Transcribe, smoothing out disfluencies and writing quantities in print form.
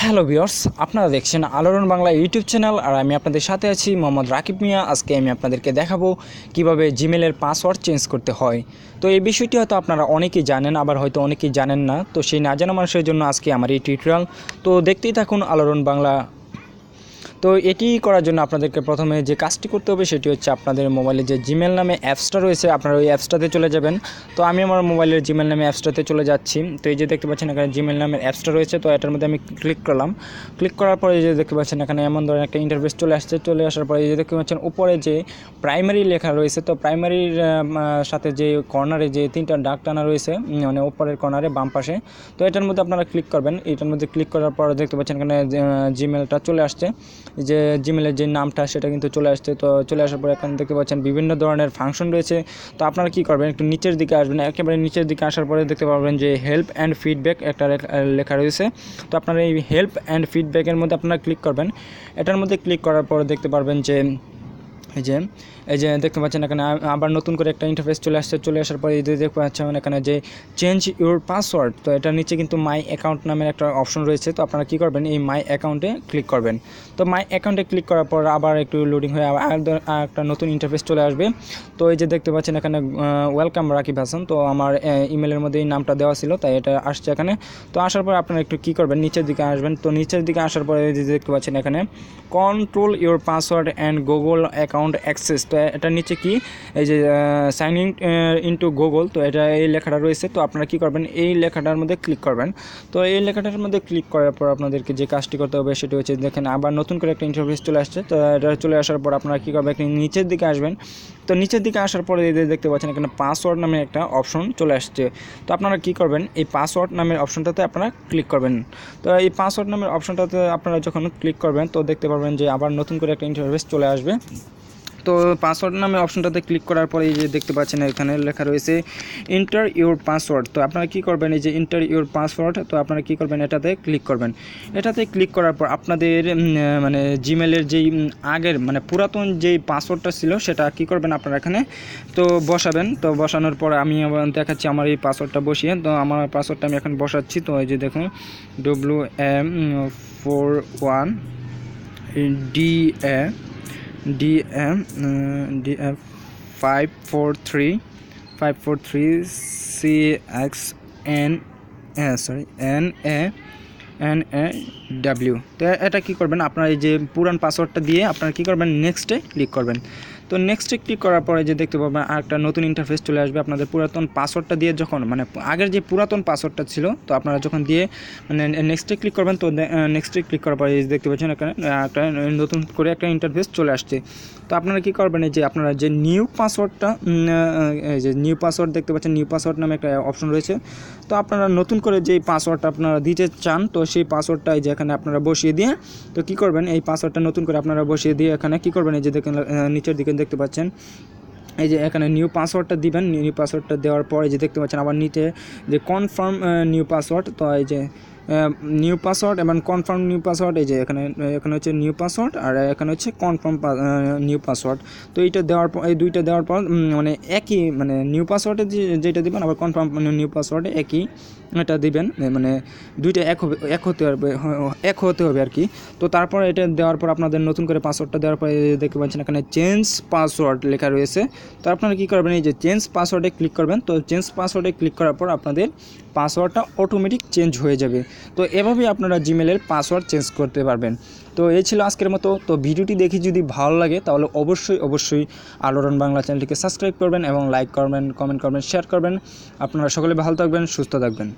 Hello viewers, আপনারা দেখছেন আলোড়ন বাংলা ইউটিউব চ্যানেল আর আমি আপনাদের সাথে আছি মোহাম্মদ রাকিব মিয়া। আজকে আমি আপনাদেরকে দেখাবো কিভাবে জিমেলের পাসওয়ার্ড চেঞ্জ করতে হয়। তো এই বিষয়টি হয়তো আপনারা অনেকেই জানেন, আবার হয়তো অনেকেই জানেন না। তো সেই না জানা মানুষের জন্য আজকে আমার এই টিউটোরিয়াল। তো দেখতেই থাকুন আলোড়ন বাংলা। তো এটি করার জন্য আপনাদেরকে প্রথমে যে কাজটি করতে হবে সেটি হচ্ছে আপনাদের মোবাইলে যে জিমেল নামে অ্যাপসটা রয়েছে আপনারা ওই অ্যাপসটাতে চলে যাবেন। তো আমি আমার মোবাইলের জিমেল নামে অ্যাপসটাতে চলে যাচ্ছি। তো এই যে দেখতে পাচ্ছেন এখানে জিমেল নামের অ্যাপসটা রয়েছে, তো এটার মধ্যে আমি ক্লিক করলাম। ক্লিক করার পরে এই যে দেখতে পাচ্ছেন এখানে এমন ধরনের একটা ইন্টারফেস চলে আসছে। চলে আসার পরে এই যে দেখতে পাচ্ছেন উপরে যে প্রাইমারি লেখা রয়েছে, তো প্রাইমারির সাথে যে কর্নারে যে তিনটা দাগ টানা রয়েছে মানে উপরের কর্নারে বাম পাশে, তো এটার মধ্যে আপনারা ক্লিক করবেন। এটার মধ্যে ক্লিক করার পর দেখতে পাচ্ছেন এখানে জিমেলটা চলে আসছে, যে জিমেলের যে নামটা সেটা কিন্তু চলে আসছে। তো চলে আসার পর এখানে দেখতে পাচ্ছেন বিভিন্ন ধরনের ফাংশন রয়েছে। তো আপনারা কী করবেন, একটু নিচের দিকে আসবেন। একেবারে নিচের দিকে আসার পরে দেখতে পাবেন যে হেল্প অ্যান্ড ফিডব্যাক একটা লেখা রয়েছে। তো আপনারা এই হেল্প অ্যান্ড ফিডব্যাকের মধ্যে আপনারা ক্লিক করবেন। এটার মধ্যে ক্লিক করার পর দেখতে পারবেন যে এই যে দেখতে পাচ্ছেন এখানে আবার নতুন করে একটা ইন্টারফেস চলে আসছে। চলে আসার পরে এই যে দেখতে পাচ্ছেন এখানে যে চেঞ্জ ইউর পাসওয়ার্ড, তো এটার নিচে কিন্তু মাই অ্যাকাউন্ট নামের একটা অপশন রয়েছে। তো আপনারা কী করবেন, এই মাই অ্যাকাউন্টে ক্লিক করবেন। তো মাই অ্যাকাউন্টে ক্লিক করার পর আবার একটু লোডিং হয়ে আবার একটা নতুন ইন্টারফেস চলে আসবে। তো এই যে দেখতে পাচ্ছেন এখানে ওয়েলকাম রাকিব হাসান, তো আমার ইমেলের মধ্যে এই নামটা দেওয়া ছিল তাই এটা আসছে এখানে। তো আসার পর আপনারা একটু কী করবেন, নিচের দিকে আসবেন। তো নিচের দিকে আসার পরে এই যে দেখতে পাচ্ছেন এখানে control your password and Google account access, তো এটার নিচে কি এই যে সাইন ইন ইনটু গুগল, তো এটা এই লেখাটা রয়েছে। তো আপনারা কী করবেন, এই লেখাটার মধ্যে ক্লিক করবেন। তো এই লেখাটার মধ্যে ক্লিক করার পর আপনাদেরকে যে কাজটি করতে হবে সেটি হচ্ছে দেখেন আবার নতুন করে একটা ইন্টারফেস চলে আসছে। তো এটা চলে আসার পর আপনারা কী করবেন, একটু নিচের দিকে আসবেন। তো নিচের দিকে আসার পরে দেখতে পাচ্ছেন এখানে পাসওয়ার্ড নামে একটা অপশন চলে আসছে। তো আপনারা কী করবেন, এই পাসওয়ার্ড নামের অপশনটাতে আপনারা ক্লিক করবেন। তো এই পাসওয়ার্ড নামের অপশনটাতে আপনারা যখন ক্লিক করবেন তো দেখতে পারবেন যে আবার নতুন করে একটা ইন্টারফেস চলে আসবে। তো পাসওয়ার্ড নামে অপশনটাতে ক্লিক করার পরে এই যে দেখতে পাচ্ছেন এখানে লেখা রয়েছে এন্টার ইউর পাসওয়ার্ড। তো আপনারা কী করবেন, এই যে এন্টার ইউর পাসওয়ার্ড, তো আপনারা কী করবেন, এটাতে ক্লিক করবেন। এটাতে ক্লিক করার পর আপনাদের মানে জিমেলের যেই আগের মানে পুরাতন যেই পাসওয়ার্ডটা ছিল সেটা কী করবেন আপনারা এখানে তো বসাবেন। তো বসানোর পর আমি দেখাচ্ছি আমার এই পাসওয়ার্ডটা বসিয়ে। তো আমার পাসওয়ার্ডটা আমি এখন বসাচ্ছি। তো এই যে দেখুন WM41 DM 543 NAW। তো এটা কী করবেন, আপনারা এই যে পুরান পাসওয়ার্ডটা দিয়ে আপনারা কী করবেন, নেক্সটে ক্লিক করবেন। তো নেক্সটে ক্লিক করার পরে যে দেখতে পাবেন আর একটা নতুন ইন্টারফেস চলে আসবে। আপনাদের পুরাতন পাসওয়ার্ডটা দিয়ে যখন মানে আগের যে পুরাতন পাসওয়ার্ডটা ছিল তো আপনারা যখন দিয়ে মানে নেক্সটে ক্লিক করবেন, তো নেক্সটে ক্লিক করার পরে দেখতে পাচ্ছেন এখানে একটা নতুন করে একটা ইন্টারফেস চলে আসছে। তো আপনারা কী করবেন, এই যে আপনারা যে নিউ পাসওয়ার্ডটা এই যে নিউ পাসওয়ার্ড দেখতে পাচ্ছেন, নিউ পাসওয়ার্ড নামে একটা অপশন রয়েছে। তো আপনারা নতুন করে যেই পাসওয়ার্ডটা আপনারা দিতে চান তো সেই পাসওয়ার্ডটা এই যে এখানে আপনারা বসিয়ে দিয়ে তো কী করবেন, এই পাসওয়ার্ডটা নতুন করে আপনারা বসিয়ে দিয়ে এখানে কী করবেন, এই যে দেখেন নিচের দিকে দেখতে পাচ্ছেন এই যে এখানে নিউ পাসওয়ার্ডটা দিবেন। নিউ পাসওয়ার্ডটা দেওয়ার পরে যে দেখতে পাচ্ছেন আবার নিচে যে কনফার্ম নিউ পাসওয়ার্ড, তো এই যে নিউ পাসওয়ার্ড এবং কনফার্ম নিউ পাসওয়ার্ড, এই যে এখানে হচ্ছে নিউ পাসওয়ার্ড আর এখানে হচ্ছে কনফার্ম নিউ পাসওয়ার্ড। তো এইটা দেওয়ার পর এই দুইটা দেওয়ার পর মানে একই মানে নিউ পাসওয়ার্ডে যেটা দিবেন আবার কনফার্ম নিউ পাসওয়ার্ডে একই এটা দিবেন, মানে দুইটা এক হতে হবে আর কি। তো তারপর এটা দেওয়ার পর আপনাদের নতুন করে পাসওয়ার্ডটা দেওয়ার পরে দেখতে পাচ্ছেন এখানে চেঞ্জ পাসওয়ার্ড লেখা রয়েছে। তো আপনারা কী করবেন, এই যে চেঞ্জ পাসওয়ার্ডে ক্লিক করবেন। তো চেঞ্জ পাসওয়ার্ডে ক্লিক করার পর আপনাদের পাসওয়ার্ডটা অটোমেটিক চেঞ্জ হয়ে যাবে। তো এভাবেই আপনারা জিমেলের পাসওয়ার্ড চেঞ্জ করতে পারবেন। তো এই ছিল আজকের মতো। তো ভিডিওটি দেখে যদি ভালো লাগে তাহলে অবশ্যই আলোড়ন বাংলা চ্যানেলটিকে সাবস্ক্রাইব করবেন এবং লাইক করবেন, কমেন্ট করবেন, শেয়ার করবেন। আপনারা সকলে ভালো থাকবেন, সুস্থ থাকবেন।